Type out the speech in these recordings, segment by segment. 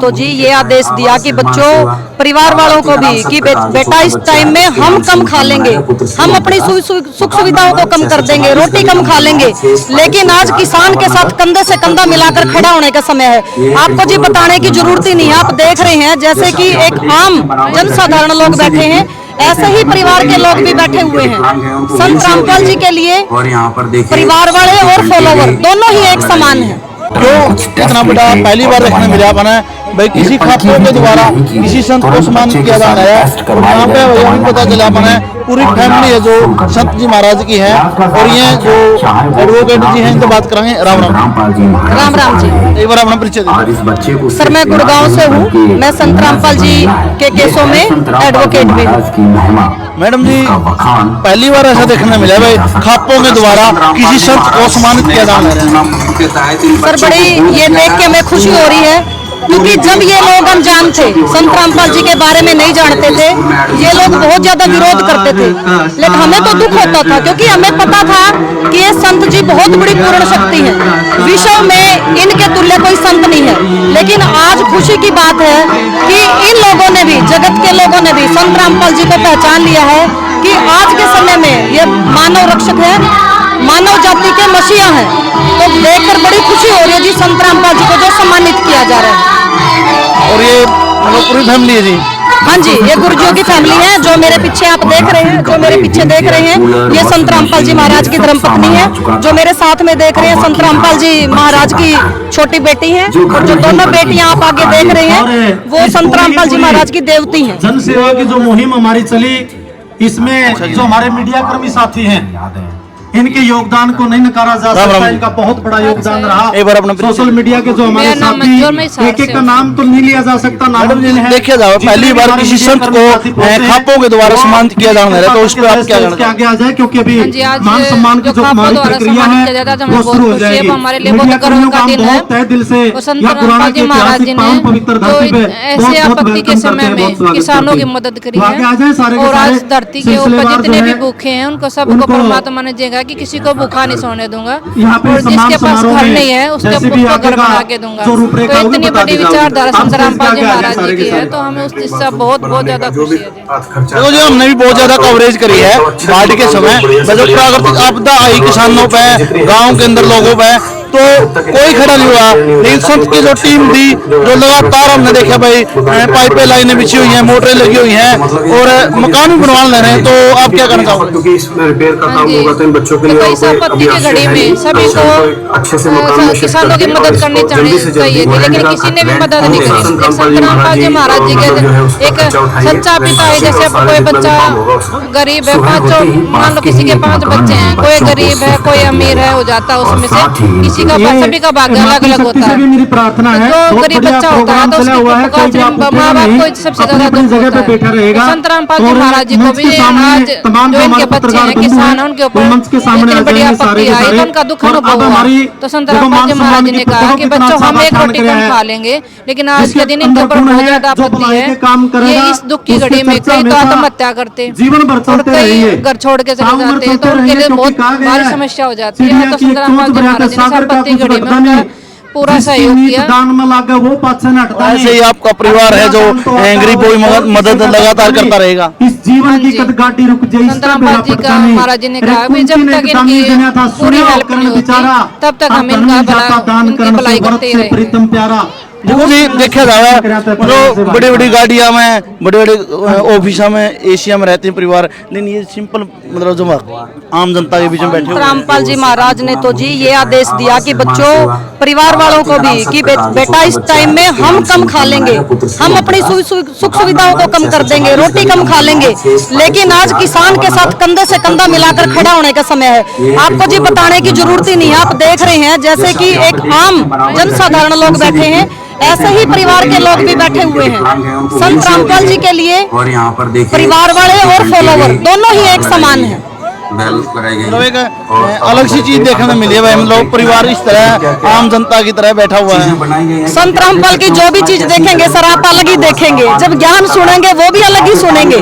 तो जी ये आदेश दिया कि बच्चों परिवार वालों को भी कि बेटा इस टाइम में हम कम खा लेंगे, हम अपनी सुख सुविधाओं को कम कर देंगे, रोटी कम खा लेंगे, लेकिन आज किसान के साथ कंधे से कंधा मिलाकर खड़ा होने का समय है। आपको जी बताने की जरूरत ही नहीं है, आप देख रहे हैं जैसे कि एक आम जनसाधारण लोग बैठे हैं, ऐसे ही परिवार के लोग भी बैठे हुए हैं। संत रामपाल जी के लिए परिवार वाले और फॉलोवर दोनों ही एक समान हैं। क्यों इतना बड़ा पहली बार देखने मिला अपने भाई किसी खातों के द्वारा किसी संत को सम्मानित किया जा रहा है। और यहाँ पे भैया भी पता चला अपने पूरी फैमिली है जो संत जी महाराज की है, और ये जो एडवोकेट जी हैं इनसे बात करेंगे। राम राम जी, एक बार अपना परिचय दीजिए। सर मैं गुड़गांव से हूँ, मैं संत रामपाल जी के केसों में एडवोकेट भी हूँ। मैडम जी पहली बार ऐसा देखने मिला भाई खापों के द्वारा किसी संत को सम्मानित किया जा रहा है। सर बड़ी ये देख के हमें खुशी हो रही है, क्योंकि जब ये लोग अनजान थे, संत रामपाल जी के बारे में नहीं जानते थे, ये लोग बहुत ज्यादा विरोध करते थे, लेकिन हमें तो दुख होता था क्योंकि हमें पता था कि ये संत जी बहुत बड़ी पूर्ण शक्ति है, विश्व में इनके तुल्य कोई संत नहीं है। लेकिन आज खुशी की बात है कि इन लोगों ने भी, जगत के लोगों ने भी संत रामपाल जी को पहचान लिया है कि आज के समय में ये मानव रक्षक है, मानव जाति के मसीहा हैं। तो देखकर बड़ी खुशी हो रही है जी संत रामपाल जी को जो सम्मानित किया जा रहा है। और ये पूरी फैमिली है जी? हाँ जी, ये गुरुजियों की फैमिली है। जो मेरे पीछे आप देख रहे हैं, जो मेरे पीछे देख रहे हैं, ये संत रामपाल जी महाराज की धर्मपत्नी है। जो मेरे साथ में देख रहे हैं, संत रामपाल जी महाराज की छोटी बेटी है, और जो दोनों बेटियां आप आगे देख रहे हैं वो संत रामपाल जी महाराज की देवती है। जन सेवा की जो मुहिम हमारी चली, इसमें जो हमारे मीडिया कर्मी साथी हैं, इनके योगदान को नहीं नकारा जा सकता। इनका बहुत बड़ा योगदान रहा। सोशल मीडिया के जो हमारे साथी, एक एक का नाम तो नहीं लिया जा सकता, नाम देखिए जाओ पहली बार किसी संत को खापों के द्वारा सम्मानित किया जा रहा है, तो उस पर आप क्या आगे आ जाए, क्योंकि अभी मान सम्मान की जो हमारी प्रक्रिया है वो शुरू हो जाएगी। मीडिया कर्मियों का बहुत तहे दिल से या पुराना के ऐतिहासिक पावन पवित्र धरती पे ऐसे आपत्ति के समय में किसानों की मदद करी है, और आज धरती के ऊपर जितने भी भूखे हैं उनको सबको परमात्मा ने देगा कि किसी को भूखा नहीं सोने दूंगा, और जिसके पास घर नहीं है उसको घर बना के दूंगा। तो इतनी बड़ी विचारधारा संत रामपाल जी महाराज जी की है, तो हमें उस चीज से बहुत ज्यादा खुशी है। देखो जी हमने भी बहुत ज्यादा कवरेज करी है बाढ़ के समय, जो प्राकृतिक आपदा आई किसानों पे, गाँव के अंदर लोगों पे, तो कोई खड़ा नहीं हुआ। लेकिन संत की जो टीम थी, जो लगातार हमने देखा भाई पाइपें लाइनें बिछी हुई हैं, मोटरें लगी हुई हैं, और मकान भी बनवा ले रहे हैं। तो आप क्या करना चाहोगे? क्योंकि इसमें रिपेयर का काम होगा तो इन बच्चों के लिए आपत्ति की घड़ी में सभी को अच्छे से किसानों की मदद करनी चाहिए थी, लेकिन किसी ने भी मदद नहीं करी। संत रामपाल जी महाराज जी के एक सच्चा पिता है। जैसे कोई बच्चा गरीब है, पांचों मान लो किसी के 5 बच्चे हैं, कोई गरीब है कोई अमीर है, हो जाता है उसमें से सभी का भाग्य अलग अलग होता है। मेरी प्रार्थना है, जो गरीब बच्चा होता है तो उसके माँ बाप को सबसे ज्यादा दुख होता है। संत रामपाल जी महाराज जी को भी आज जो इनके बच्चे हैं किसान हैं, उनके ऊपर इतनी बड़ी आपत्ति आई तो उनका दुख अनुभव हुआ। तो संत रामपाल जी महाराज जी ने कहा कि बच्चों हम एक रोटी कम खा लेंगे, लेकिन आज के दिन इनके ऊपर बहुत ज्यादा आपत्ति है। ये इस दुख की घड़ी में कई तो आत्महत्या करते और कई घर छोड़ के चले जाते हैं, तो उनके लिए बहुत भारी समस्या हो जाती है। तो संत रामपाल जी महाराज जी ने आपत्ति घड़ी में उनका पूरा सहयोग किया। ऐसे ही आपका परिवार है जो गरीबों की मदद लगातार करता रहेगा। इस जीवन की कदगाटी रुक जाए। संत रामपाल जी का महाराज जी ने कहा कि जब तक इनकी पूरी हेल्प नहीं होती तब तक हम इनकी भलाई करते रहे। देखो जी देखा जाए मतलब बड़ी बड़ी गाड़ियां में, बड़े बड़े ऑफिसा में, एशिया में रहते हैं परिवार, लेकिन ये सिंपल मतलब जो आम जनता के बीच में बैठे हुए। रामपाल जी महाराज ने तो जी ये आदेश दिया कि बच्चों परिवार वालों को भी कि बेटा इस टाइम में हम कम खा लेंगे, हम अपनी सुख सुविधाओं को कम कर देंगे, रोटी कम खा लेंगे, लेकिन आज किसान के साथ कंधे से कंधा मिलाकर खड़ा होने का समय है। आपको जी बताने की जरूरत ही नहीं है, आप देख रहे हैं जैसे कि एक आम जनसाधारण लोग बैठे हैं, ऐसे ही परिवार के लोग भी बैठे हुए हैं। संत रामपाल जी के लिए परिवार वाले और फॉलोवर दोनों ही एक समान हैं। बेल लगाई गई मतलब एक और अलग सी चीज देखने में मिली है भाई, हम लोग परिवार इस तरह आम जनता की तरह बैठा हुआ है। बनाई गई है। संत रामपाल की जो भी चीज देखेंगे सर आप अलग ही देखेंगे, जब ज्ञान सुनेंगे वो भी अलग ही सुनेंगे।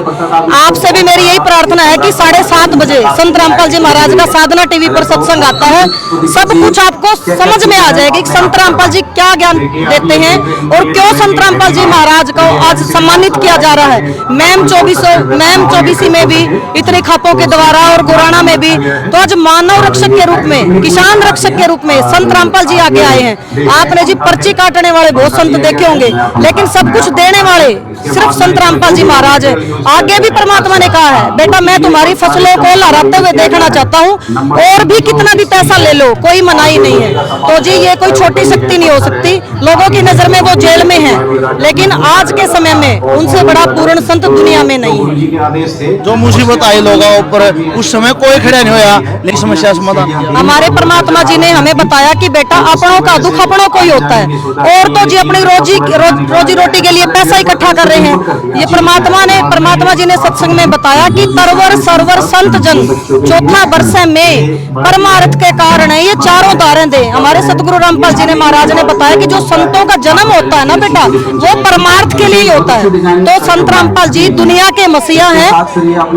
आपसे भी मेरी यही प्रार्थना है कि 7:30 बजे संत रामपाल जी महाराज का साधना टीवी पर सत्संग आता है, सब कुछ आपको समझ में आ जाएगा कि संत रामपाल जी क्या ज्ञान देते हैं और क्यों संत रामपाल जी महाराज को आज सम्मानित किया जा रहा है। मैम 24 में भी इतने खापों के द्वारा और गोराना में भी, तो आज मानव रक्षक के रूप में, किसान रक्षक के रूप में संत रामपाल जी आगे आए हैं। आपने जी पर्ची काटने वाले बहुत संत देखे होंगे, लेकिन सब कुछ देने वाले सिर्फ संत रामपाल जी महाराज है। आगे भी परमात्मा ने कहा है, बेटा मैं तुम्हारी फसलों को लहराते हुए देखना चाहता हूँ, और भी कितना भी पैसा ले लो कोई मनाही नहीं है। तो जी ये कोई छोटी शक्ति नहीं हो सकती, लोगों की नजर में वो जेल में है, लेकिन आज के समय में उनसे बड़ा पूर्ण संत दुनिया में नहीं है। जो मुसीबत आई लोगों ऊपर उस समय कोई खड़ा नहीं होया, लेकिन समस्या समाधान हमारे परमात्मा जी ने हमें बताया कि बेटा अपनों का दुख अपनों को ही होता है, और तो जी अपनी रोजी रोटी के लिए पैसा इकट्ठा कर रहे हैं। ये परमात्मा जी ने सत्संग में बताया कि तरवर सरवर संत जन चौथा वर्ष में परमार्थ के कारण है। ये चारों उदाहरण दे हमारे सतगुरु रामपाल जी ने महाराज ने बताया कि जो संतों का जन्म होता है ना बेटा, वो परमार्थ के लिए ही होता है। तो संत रामपाल जी दुनिया के मसीहा हैं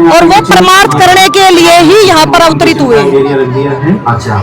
और वो परमार्थ करने के लिए ही यहाँ पर अवतरित हुए। अच्छा।